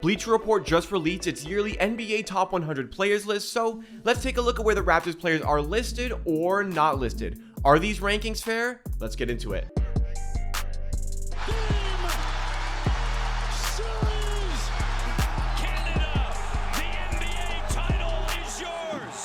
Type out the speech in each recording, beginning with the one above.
Bleacher Report just released its yearly NBA Top 100 Players list, so let's take a look at where the Raptors players are listed or not listed. Are these rankings fair? Let's get into it.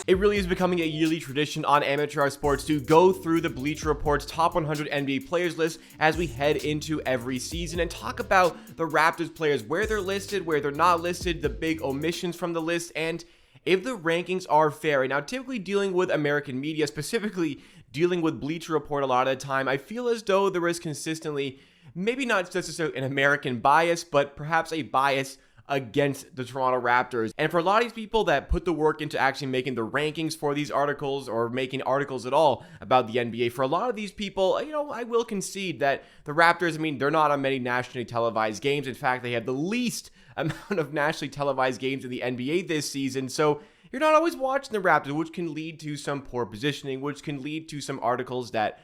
It really is becoming a yearly tradition on Amateur Hour Sports to go through the Bleacher Report's Top 100 NBA Players list as we head into every season and talk about the Raptors players, where they're listed, where they're not listed, the big omissions from the list, and if the rankings are fair. Now, typically dealing with American media, specifically dealing with Bleacher Report a lot of the time, I feel as though there is consistently, maybe not necessarily an American bias, but perhaps a bias against the Toronto Raptors. And for a lot of these people that put the work into actually making the rankings for these articles or making articles at all about the NBA, for a lot of these people, I will concede that the Raptors, they're not on many nationally televised games. In fact, they have the least amount of nationally televised games in the NBA this season. So you're not always watching the Raptors, which can lead to some poor positioning, which can lead to some articles that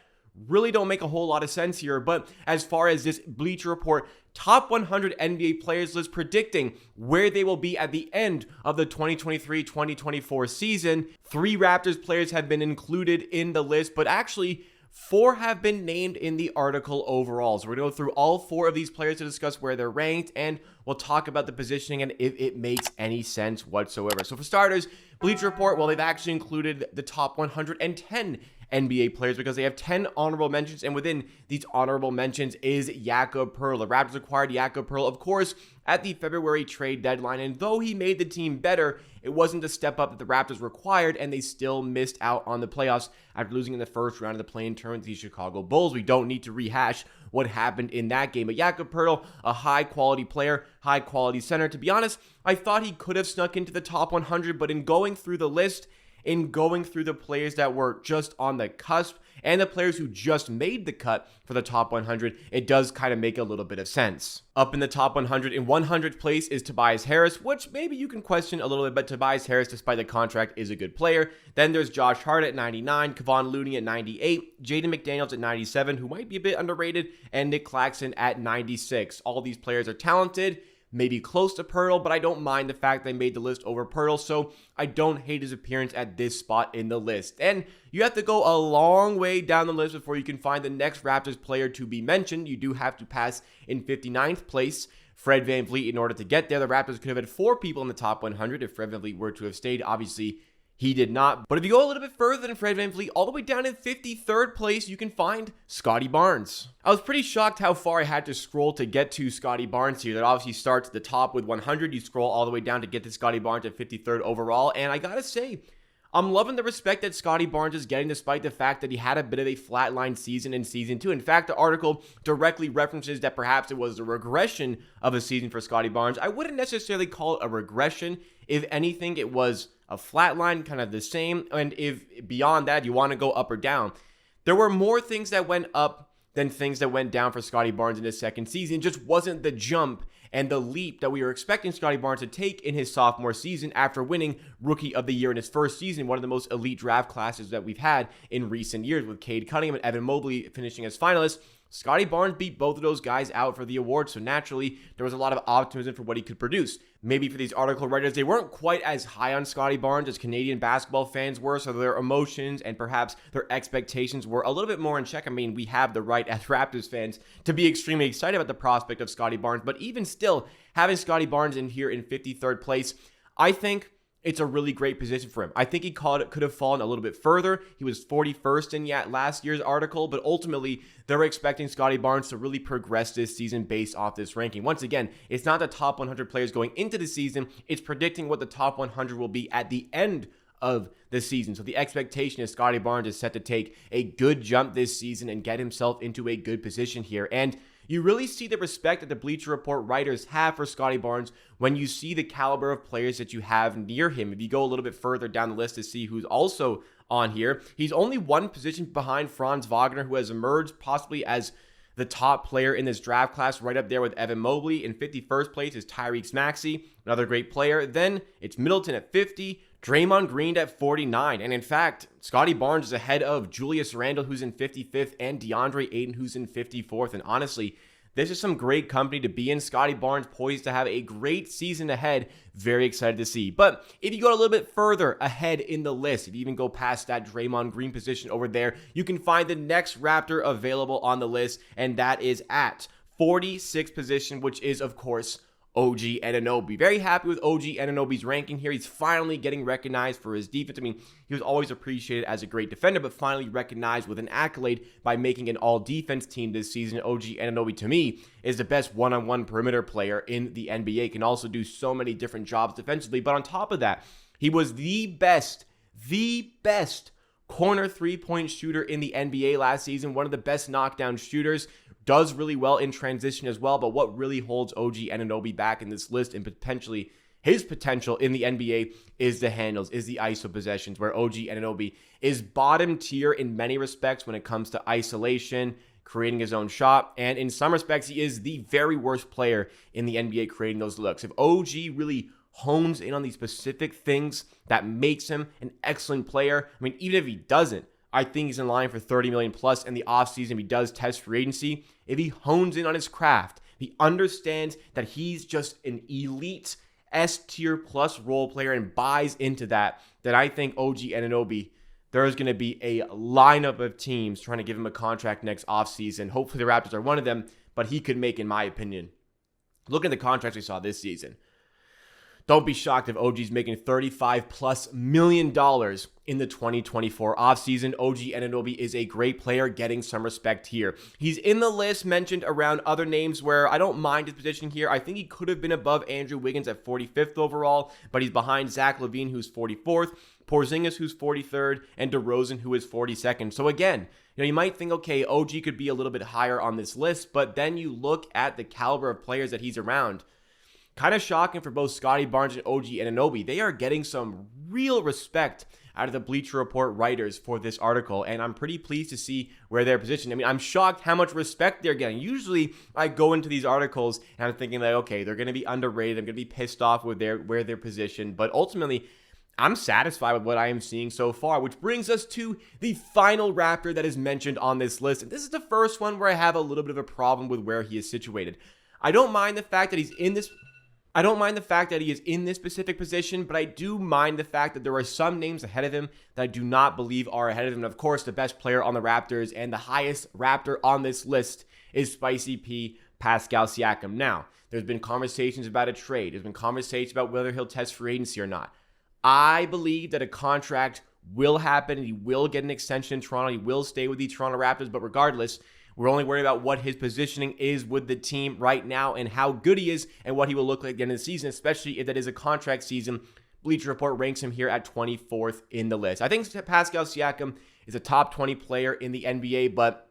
really don't make a whole lot of sense here. But as far as this Bleacher Report Top 100 NBA Players list predicting where they will be at the end of the 2023-2024 season, 3 Raptors players have been included in the list, but actually 4 have been named in the article overall. So we're going to go through all 4 of these players to discuss where they're ranked, and we'll talk about the positioning and if it makes any sense whatsoever. So for starters, Bleacher Report, well, they've actually included the top 110 NBA players because they have 10 honorable mentions, and within these honorable mentions is Jakob Poeltl. The Raptors acquired Jakob Poeltl, of course, at the February trade deadline, and though he made the team better, it wasn't the step up that the Raptors required, and they still missed out on the playoffs after losing in the first round of the play-in tournament to the Chicago Bulls. We don't need to rehash what happened in that game, but Jakob Poeltl, a high-quality player, high-quality center. To be honest, I thought he could have snuck into the top 100, but in going through the list, in going through the players that were just on the cusp and the players who just made the cut for the top 100, it does kind of make a little bit of sense. Up in the top 100 in 100th place is Tobias Harris, which maybe you can question a little bit, but Tobias Harris, despite the contract, is a good player. Then there's Josh Hart at 99, Kevon Looney at 98, Jaden McDaniels at 97, who might be a bit underrated, and Nick Claxton at 96. All these players are talented, maybe close to Poeltl, but I don't mind the fact they made the list over Poeltl, so I don't hate his appearance at this spot in the list. And you have to go a long way down the list before you can find the next Raptors player to be mentioned. You do have to pass in 59th place Fred VanVleet in order to get there. The Raptors could have had 4 people in the top 100 if Fred VanVleet were to have stayed. Obviously, he did not. But if you go a little bit further than Fred VanVleet, all the way down in 53rd place, you can find Scottie Barnes. I was pretty shocked how far I had to scroll to get to Scottie Barnes here. That obviously starts at the top with 100. You scroll all the way down to get to Scottie Barnes at 53rd overall. And I gotta say, I'm loving the respect that Scottie Barnes is getting despite the fact that he had a bit of a flatline season in Season 2. In fact, the article directly references that perhaps it was a regression of a season for Scottie Barnes. I wouldn't necessarily call it a regression. If anything, it was a flatline, kind of the same. And if beyond that, you want to go up or down, there were more things that went up than things that went down for Scottie Barnes in his second season. It just wasn't the jump and the leap that we were expecting Scottie Barnes to take in his sophomore season after winning Rookie of the Year in his first season, one of the most elite draft classes that we've had in recent years, with Cade Cunningham and Evan Mobley finishing as finalists. Scottie Barnes beat both of those guys out for the award, so naturally, there was a lot of optimism for what he could produce. Maybe for these article writers, they weren't quite as high on Scottie Barnes as Canadian basketball fans were, so their emotions and perhaps their expectations were a little bit more in check. We have the right as Raptors fans to be extremely excited about the prospect of Scottie Barnes, but even still, having Scottie Barnes in here in 53rd place, I think it's a really great position for him. I think he could have fallen a little bit further. He was 41st in last year's article, but ultimately, they're expecting Scottie Barnes to really progress this season based off this ranking. Once again, it's not the top 100 players going into the season. It's predicting what the top 100 will be at the end of the season. So the expectation is Scottie Barnes is set to take a good jump this season and get himself into a good position here. And you really see the respect that the Bleacher Report writers have for Scottie Barnes when you see the caliber of players that you have near him. If you go a little bit further down the list to see who's also on here, he's only one position behind Franz Wagner, who has emerged possibly as the top player in this draft class, right up there with Evan Mobley. In 51st place is Tyrese Maxey, another great player. Then it's Middleton at 50, Draymond Green at 49. And in fact, Scottie Barnes is ahead of Julius Randle, who's in 55th, and DeAndre Ayton, who's in 54th. And honestly, This is some great company to be in. Scottie Barnes poised to have a great season ahead. Very excited to see. But if you go a little bit further ahead in the list, if you even go past that Draymond Green position over there, you can find the next Raptor available on the list, and that is at 46th position, which is, of course, OG Anunoby. Very happy with OG Anunoby's ranking here. He's finally getting recognized for his defense. I mean, he was always appreciated as a great defender, but finally recognized with an accolade by making an all-defense team this season. OG Anunoby, to me, is the best one-on-one perimeter player in the NBA. Can also do so many different jobs defensively, but on top of that, he was the best corner three-point shooter in the NBA last season, one of the best knockdown shooters. Does really well in transition as well, but what really holds OG Anunoby back in this list and potentially his potential in the NBA is the handles, is the ISO possessions, where OG Anunoby is bottom tier in many respects when it comes to isolation, creating his own shot, and in some respects, he is the very worst player in the NBA creating those looks. If OG really hones in on these specific things that makes him an excellent player, I mean, even if he doesn't, I think he's in line for $30 million plus in the offseason if he does test free agency. If he hones in on his craft, he understands that he's just an elite S-tier plus role player and buys into that, then I think OG Anunoby, there is going to be a lineup of teams trying to give him a contract next offseason. Hopefully the Raptors are one of them, but he could make, in my opinion. Look at the contracts we saw this season. Don't be shocked if OG's making $35+ million in the 2024 offseason. OG Anunoby is a great player, getting some respect here. He's in the list mentioned around other names where I don't mind his position here. I think he could have been above Andrew Wiggins at 45th overall, but he's behind Zach LaVine, who's 44th, Porzingis, who's 43rd, and DeRozan, who is 42nd. So again, you might think, okay, OG could be a little bit higher on this list, but then you look at the caliber of players that he's around. Kind of shocking for both Scottie Barnes and OG Anunoby. They are getting some real respect out of the Bleacher Report writers for this article, and I'm pretty pleased to see where they're positioned. I mean, I'm shocked how much respect they're getting. Usually, I go into these articles and I'm thinking like, okay, they're going to be underrated. I'm going to be pissed off with where they're positioned, but ultimately, I'm satisfied with what I am seeing so far, which brings us to the final Raptor that is mentioned on this list, and this is the first one where I have a little bit of a problem with where he is situated. I don't mind the fact that he is in this specific position, but I do mind the fact that there are some names ahead of him that I do not believe are ahead of him. And of course, the best player on the Raptors and the highest Raptor on this list is Spicy P, Pascal Siakam. Now, there's been conversations about a trade. There's been conversations about whether he'll test free agency or not. I believe that a contract will happen and he will get an extension in Toronto. He will stay with the Toronto Raptors, but regardless, we're only worried about what his positioning is with the team right now and how good he is and what he will look like at the end of the season, especially if that is a contract season. Bleacher Report ranks him here at 24th in the list. I think Pascal Siakam is a top 20 player in the NBA, but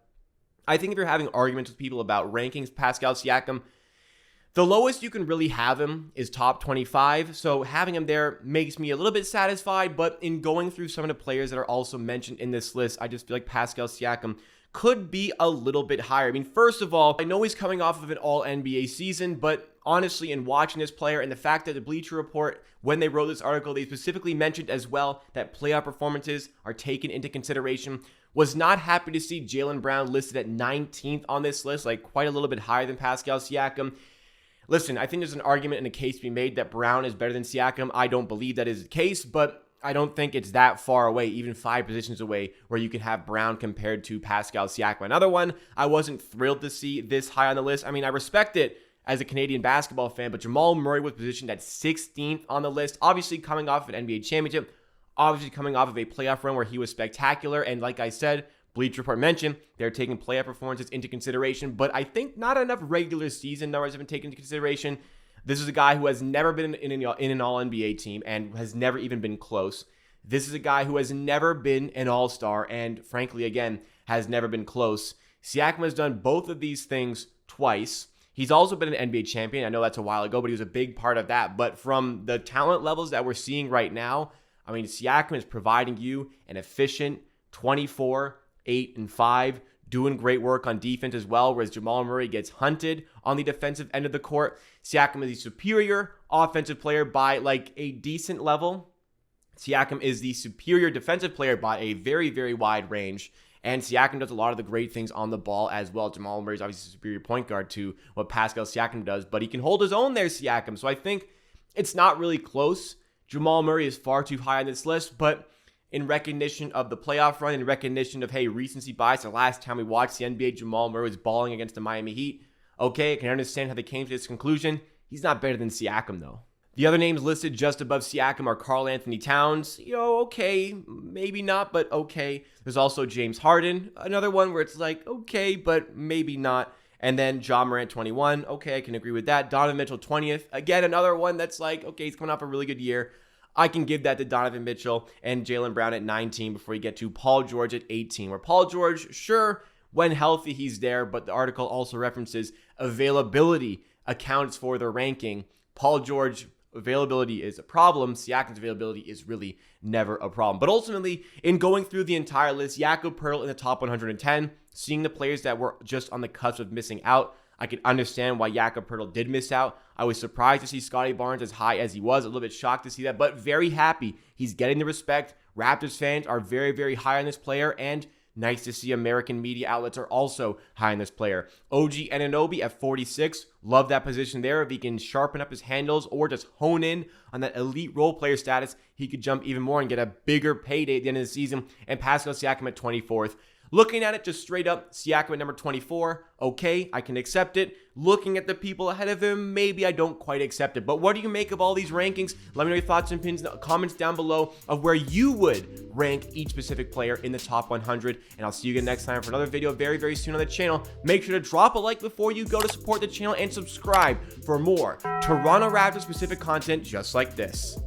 I think if you're having arguments with people about rankings, Pascal Siakam, the lowest you can really have him is top 25, so having him there makes me a little bit satisfied, but in going through some of the players that are also mentioned in this list, I just feel like Pascal Siakam could be a little bit higher. I mean, first of all, I know he's coming off of an all-NBA season, but honestly, in watching this player and the fact that the Bleacher Report, when they wrote this article, they specifically mentioned as well that playoff performances are taken into consideration. Was not happy to see Jaylen Brown listed at 19th on this list, like quite a little bit higher than Pascal Siakam. Listen, I think there's an argument and a case to be made that Brown is better than Siakam. I don't believe that is the case, but I don't think it's that far away, even 5 positions away, where you can have Brown compared to Pascal Siakam. Another one, I wasn't thrilled to see this high on the list. I mean, I respect it as a Canadian basketball fan, but Jamal Murray was positioned at 16th on the list, obviously coming off an NBA championship, obviously coming off of a playoff run where he was spectacular, and like I said, Bleacher Report mentioned they're taking playoff performances into consideration, but I think not enough regular season numbers have been taken into consideration. This is a guy who has never been in an all-NBA team and has never even been close. This is a guy who has never been an all-star and, frankly, again, has never been close. Siakam has done both of these things twice. He's also been an NBA champion. I know that's a while ago, but he was a big part of that. But from the talent levels that we're seeing right now, I mean, Siakam is providing you an efficient 24, 8, and 5, doing great work on defense as well, whereas Jamal Murray gets hunted on the defensive end of the court. Siakam is the superior offensive player by like a decent level. Siakam is the superior defensive player by a very, very wide range. And Siakam does a lot of the great things on the ball as well. Jamal Murray is obviously a superior point guard to what Pascal Siakam does, but he can hold his own there, Siakam. So I think it's not really close. Jamal Murray is far too high on this list, but in recognition of the playoff run, in recognition of, hey, recency bias, the last time we watched the NBA, Jamal Murray was balling against the Miami Heat. Okay, I can understand how they came to this conclusion. He's not better than Siakam, though. The other names listed just above Siakam are Karl Anthony Towns. Okay, maybe not, but okay. There's also James Harden, another one where it's like, okay, but maybe not. And then Ja Morant, 21. Okay, I can agree with that. Donovan Mitchell, 20th. Again, another one that's like, okay, he's coming off a really good year. I can give that to Donovan Mitchell and Jaylen Brown at 19 before you get to Paul George at 18. Where Paul George, sure, when healthy, he's there, but the article also references availability accounts for the ranking. Paul George availability is a problem. Siakam's availability is really never a problem. But ultimately, in going through the entire list, Jakob Poeltl in the top 110, seeing the players that were just on the cusp of missing out, I can understand why Jakob Poeltl did miss out. I was surprised to see Scottie Barnes as high as he was, a little bit shocked to see that, but very happy. He's getting the respect. Raptors fans are very, very high on this player, and nice to see American media outlets are also high on this player. OG Anunoby at 46. Love that position there. If he can sharpen up his handles or just hone in on that elite role player status, he could jump even more and get a bigger payday at the end of the season. And Pascal Siakam at 24th. Looking at it just straight up, Siakam at number 24, okay, I can accept it. Looking at the people ahead of him, maybe I don't quite accept it. But what do you make of all these rankings? Let me know your thoughts and opinions in the comments down below of where you would rank each specific player in the top 100. And I'll see you again next time for another video very, very soon on the channel. Make sure to drop a like before you go to support the channel and subscribe for more Toronto Raptors specific content just like this.